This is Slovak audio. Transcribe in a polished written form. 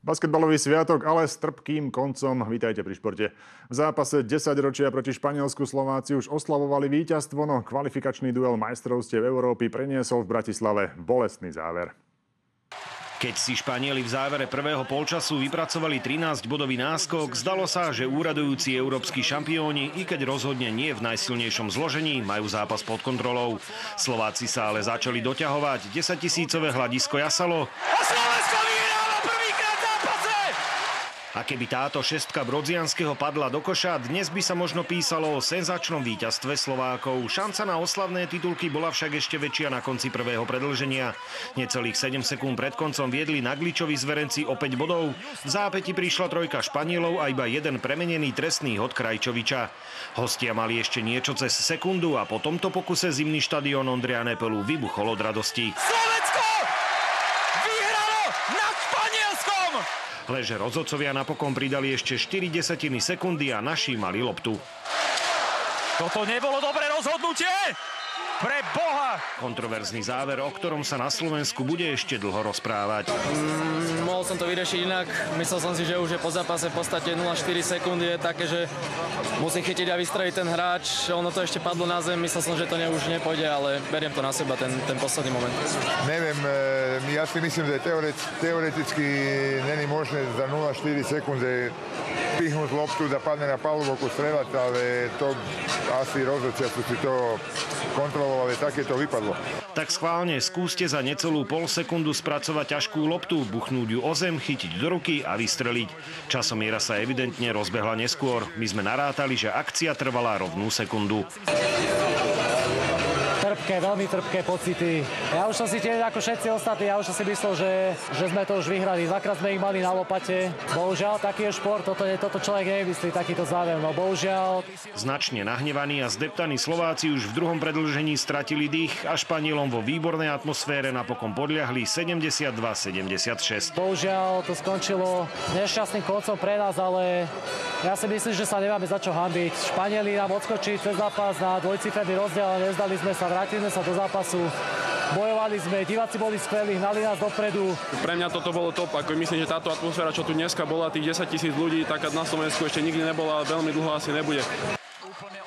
Basketbalový sviatok, ale s trpkým koncom. Vítajte pri športe. V zápase 10 ročia proti Španielsku Slováci už oslavovali víťazstvo, no kvalifikačný duel majstrovstiev Európy preniesol v Bratislave bolestný záver. Keď si Španieli v závere prvého polčasu vypracovali 13-bodový náskok, zdalo sa, že úradujúci európski šampióni, i keď rozhodne nie v najsilnejšom zložení, majú zápas pod kontrolou. Slováci sa ale začali doťahovať, 10-tisícové hľadisko jasalo. A Slovensko vyhráva prvýkrát v zápase! A keby táto šestka Brodzianského padla do koša, dnes by sa možno písalo o senzačnom víťazstve Slovákov. Šanca na oslavné titulky bola však ešte väčšia na konci prvého predĺženia. Necelých 7 sekúnd pred koncom viedli Nagličovi zverenci o 5 bodov. V zápäti prišla trojka Španielov a iba jeden premenený trestný hod Krajčoviča. Hostia mali ešte niečo cez sekundu a po tomto pokuse zimný štadión Ondreja Nepelu vybuchol od radosti. Slovensko vyhralo nad Španielskom! Leže rozhodcovia napokon pridali ešte 0,4 sekundy a naši mali loptu. Toto nebolo dobré rozhodnutie! Pre Boha! Kontroverzný záver, o ktorom sa na Slovensku bude ešte dlho rozprávať. Mohol som to vyriešiť inak. Myslel som si, že už je po zápase v podstate 0,4 sekundy je také, že musí chytiť a vystreliť ten hráč. Ono to ešte padlo na zem. Myslel som, že to už nepôjde, ale beriem to na seba, ten posledný moment. Neviem, ja si myslím, že teoreticky není možné za 0,4 sekundy pihnúť loptu, da padne na palubovku strelať, ale to asi rozhodcia sú si to kontrolovali, také to vypadlo. Tak schválne skúste za necelú pol sekundu spracovať ťažkú loptu, buchnúť ju o zem, chytiť do ruky a vystreliť. Časomiera sa evidentne rozbehla neskôr. My sme narátali, že akcia trvala rovnú sekundu. Veľmi trpké pocity. Ja už som si tiež ako všetci ostatní, ja už som si myslel, že sme to už vyhrali. Dvakrát sme ich mali na lopate. Bohužiaľ, taký je šport, toto človek nevymyslí, takýto záver. No bohužiaľ. Značne nahnevaní a zdeptaní Slováci už v druhom predĺžení stratili dých a Španielom vo výbornej atmosfére napokon podľahli 72-76. Bohužiaľ, to skončilo nešťastným koncom pre nás, ale ja si myslím, že sa nemáme za čo hanbiť. Španieli nám odskočili cez zápas na dvojciferný rozdiel, ale nezdali sme sa, vrátili sme sa do zápasu. Bojovali sme, diváci boli skvelí, hnali nás dopredu. Pre mňa toto bolo top, ako myslím, že táto atmosféra, čo tu dneska bola, tých 10 000 ľudí, taká na Slovensku ešte nikdy nebola a veľmi dlho asi nebude. Úplne